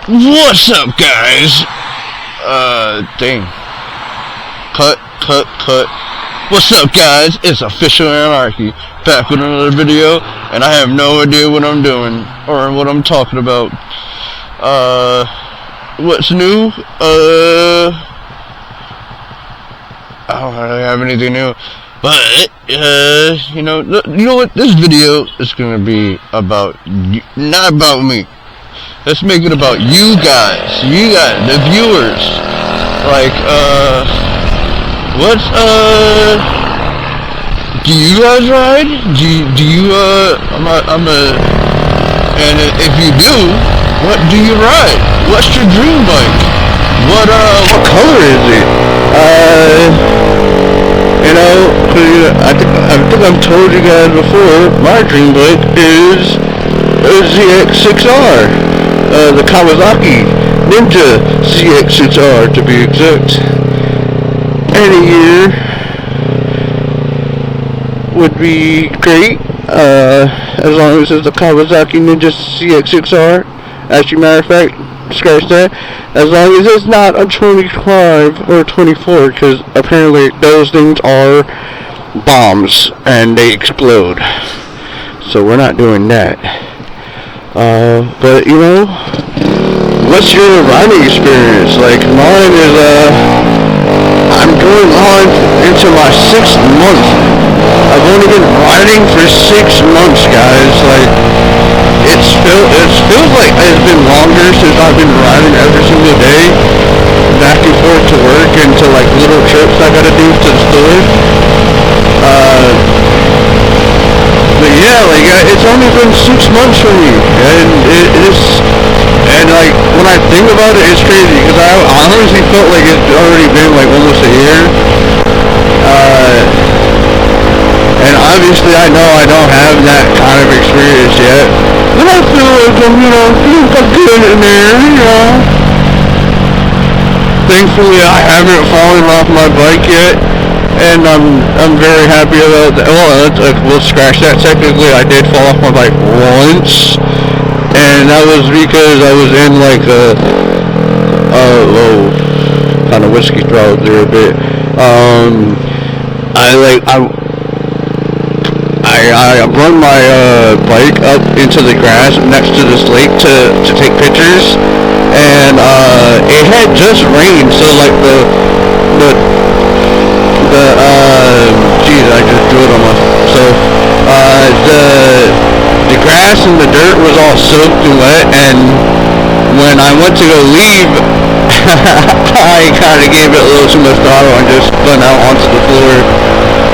What's up, guys? Dang. Cut. What's up, guys? It's Official Anarchy, back with another video, and I have no idea what I'm doing, or what I'm talking about. What's new? I don't really have anything new, but, you know what? This video is gonna be about you, not about me. Let's make it about you guys, the viewers. Like, do you guys ride? And if you do, what do you ride? What's your dream bike? What color is it? I think I've told you guys before, my dream bike is a ZX6R. The Kawasaki Ninja ZX6R to be exact. Any year would be great, as long as it's the Kawasaki Ninja ZX6R. Actually, matter of fact, scratch that. As long as it's not a 25 or 24, because apparently those things are bombs and they explode. So we're not doing that. But what's your riding experience? Like, mine is, I'm going on into my 6th month. I've only been riding for 6 months, guys. Like, it feels like it's been longer since I've been riding every single day, back and forth to work and to, like, little trips I gotta do to the store. But yeah, like, it's only been 6 months for me, and and like, when I think about it, it's crazy, because I honestly felt like it's already been, like, almost a year. And obviously I know I don't have that kind of experience yet, but I feel like I'm good in there, Thankfully, I haven't fallen off my bike yet, and I'm very happy about that. Well, we'll scratch that. Technically, I did fall off my bike once, and that was because I was in like a kind of whiskey throttle there a bit. I run my bike up into the grass next to this lake to take pictures, and it had just rained, so like geez, I just drew it on myself. The grass and the dirt was all soaked and wet, and when I went to go leave, I kind of gave it a little too much throttle and just spun out onto the floor.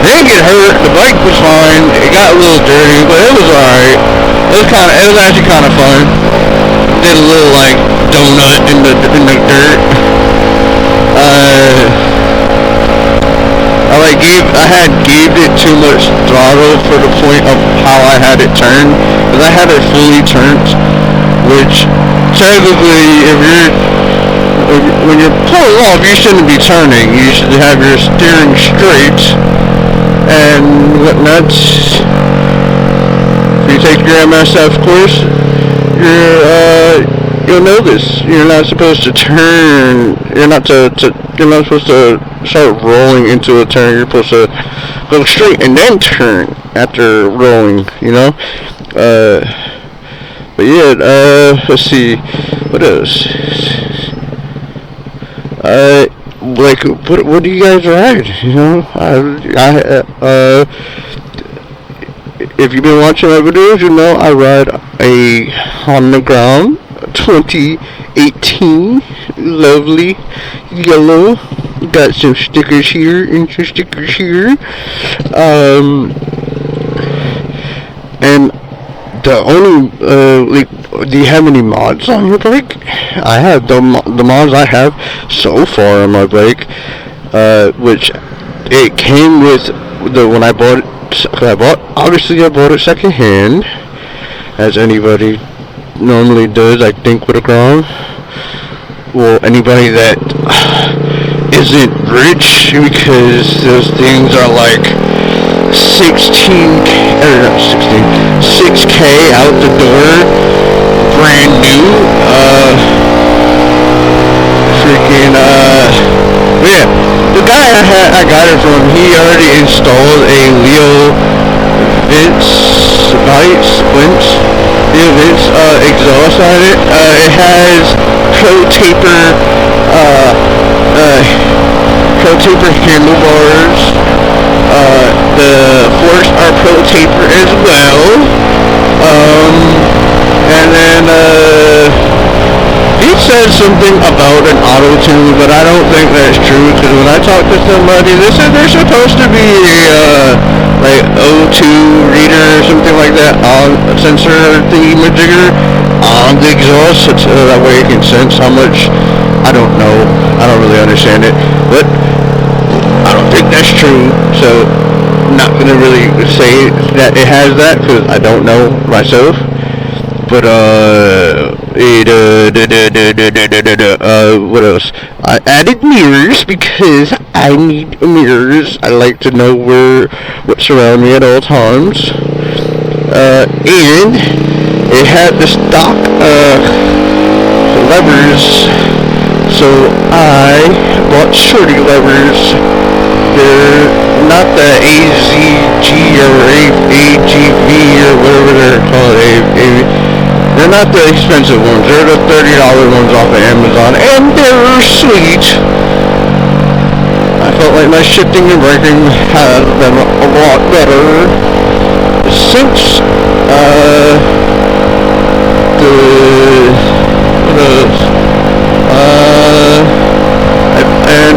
Didn't get hurt. The bike was fine. It got a little dirty, but it was alright. It was actually kind of fun. Did a little like donut in the dirt. I had gave it too much throttle for the point of how I had it turned, because I had it fully turned, which technically, when you're pulling off, you shouldn't be turning. You should have your steering straight and whatnot. If you take your MSF course, you'll know this. You're not supposed to turn. You're not supposed to start rolling into a turn. You're supposed to go straight and then turn after rolling. But yeah. Let's see. What else? What do you guys ride? If you've been watching my videos, I ride a Honda Ground 2018, lovely yellow. Got some stickers here and some stickers here. And the only do you have any mods on your bike? I have the mods I have so far on my bike, which it came with when I bought it. Obviously I bought it secondhand, as anybody normally does, I think, with a Grom. Well, anybody that isn't rich, because those things are like 6K out the door, brand new. the guy I got it from, he already installed a Leo Vince exhaust on it. It has Pro Taper, uh, uh, Pro Taper handlebars. The forks are Pro Taper as well. And then, he said something about an auto tune, but I don't think that's true, because when I talked to somebody, they said there's supposed to be a, like, O2 reader or something like that on a sensor thingy-majigger on the exhaust, so that way you can sense how much. I don't know. I don't really understand it, but I don't think that's true, so I'm not gonna really say that it has that, because I don't know myself. But what else? I added mirrors because I need mirrors. I like to know what's around me at all times. And it had the stock levers, so I bought shorty levers. They're not the AZG or AGV or whatever they're called. They're not the expensive ones. They're the $30 ones off of Amazon, and they're sweet. I felt like my shifting and braking has been a lot better since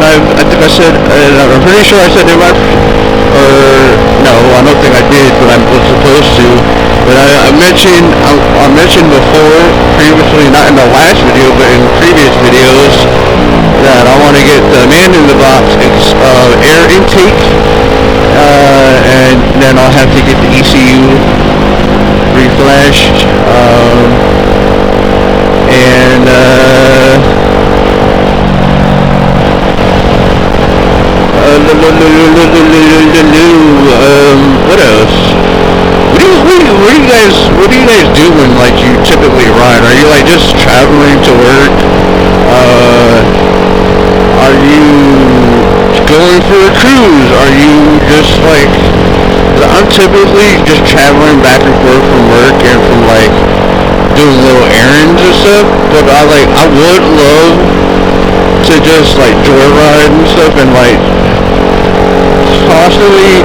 I think I said, I'm pretty sure I said in my, no, I don't think I did, but I was supposed to. But I mentioned before, previously, not in the last video, but in previous videos, that I want to get the man in the box air intake, and then I'll have to get the ECU reflashed, and what else? What do you guys do when, like, you typically ride? Are you, like, just traveling to work? Are you going for a cruise? Are you just, like, I'm typically just traveling back and forth from work and from, like, doing little errands and stuff, but I would love to just, like, joyride and stuff and, like, possibly,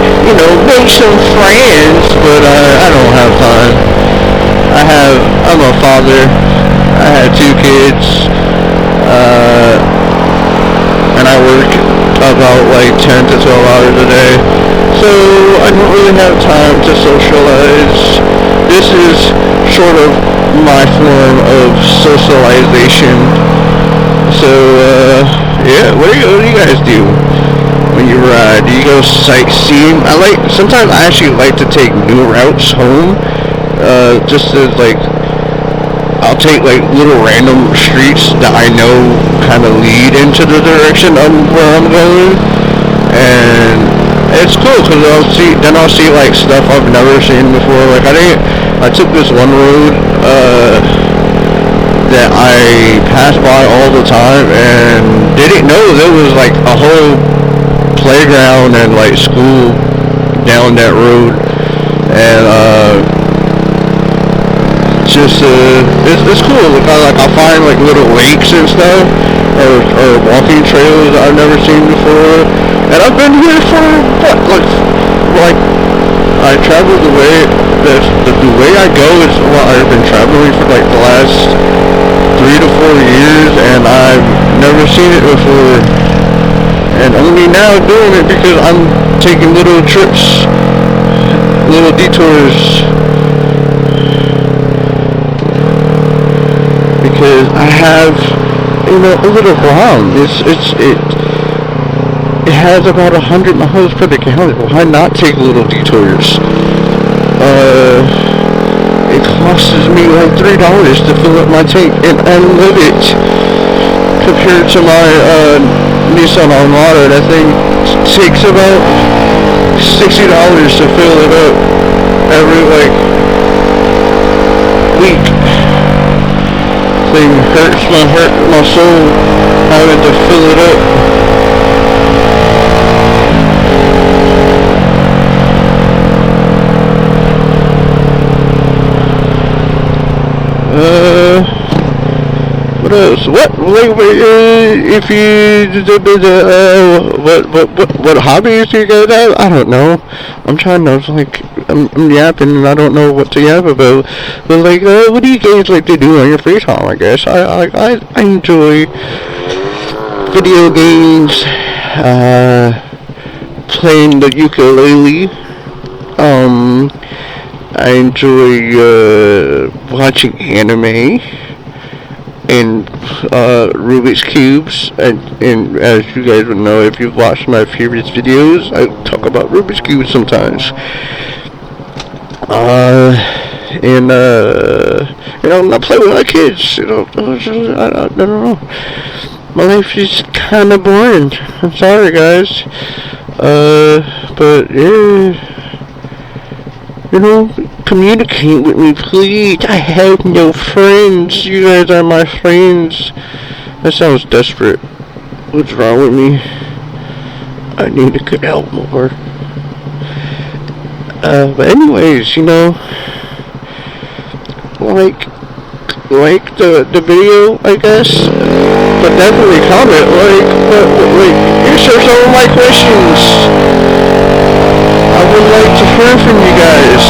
make some friends, but I don't have time. I'm a father. I have 2 kids, and I work about like 10 to 12 hours a day, so I don't really have time to socialize. This is sort of my form of socialization. So, yeah, what do you guys do when you ride? Do you go sightseeing? Sometimes I actually like to take new routes home, just to, like, I'll take, like, little random streets that I know kind of lead into the direction of where I'm going, and it's cool, because I'll see, like, stuff I've never seen before. Like, I took this one road, that I pass by all the time, and didn't know there was, like, a whole playground and, like, school down that road, and it's cool. I'll find, like, little lakes and stuff, or walking trails that I've never seen before, and I've been here for like I traveled the way I go is I've been traveling for like the last 3 to 4 years, and I've never seen it before, and only now doing it because I'm taking little trips, little detours, because I have, a little bomb. It has about 100 miles per gallon. Why not take little detours? It costs me like $3 to fill up my tank, and I love it. Compared to my Nissan Armada, that thing takes about $60 to fill it up every, like, week. Thing hurts my soul having to fill it up. What else? If you what hobbies do you guys have? I don't know. I'm trying to I'm yapping and I don't know what to yap about. But what do you guys like to do on your free time? I guess I enjoy video games, playing the ukulele. I enjoy watching anime and Rubik's Cubes, and as you guys would know if you've watched my previous videos, I talk about Rubik's Cubes sometimes. And I play with my kids. I don't know. My life is kind of boring. I'm sorry, guys. But yeah. Communicate with me, please. I have no friends. You guys are my friends. That sounds desperate. What's wrong with me? I need to get help more. But anyways, like the video, I guess. But definitely comment, answer some of my questions. I would like to hear from you guys.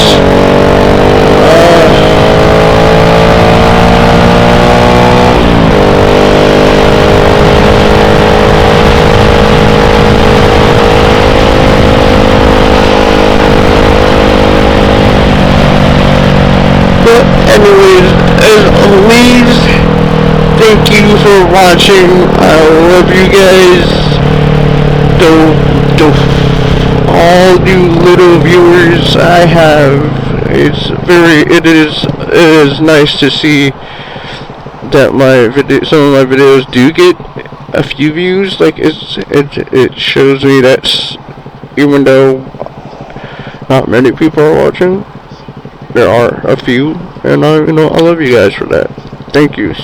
But anyways, as always, thank you for watching. I love you guys. All you little viewers I have, it is nice to see that some of my videos do get a few views. It shows me that even though not many people are watching, there are a few, and I love you guys for that. Thank you.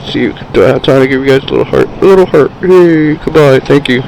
See you. Do I have time to give you guys a little heart? Hey, goodbye. Thank you.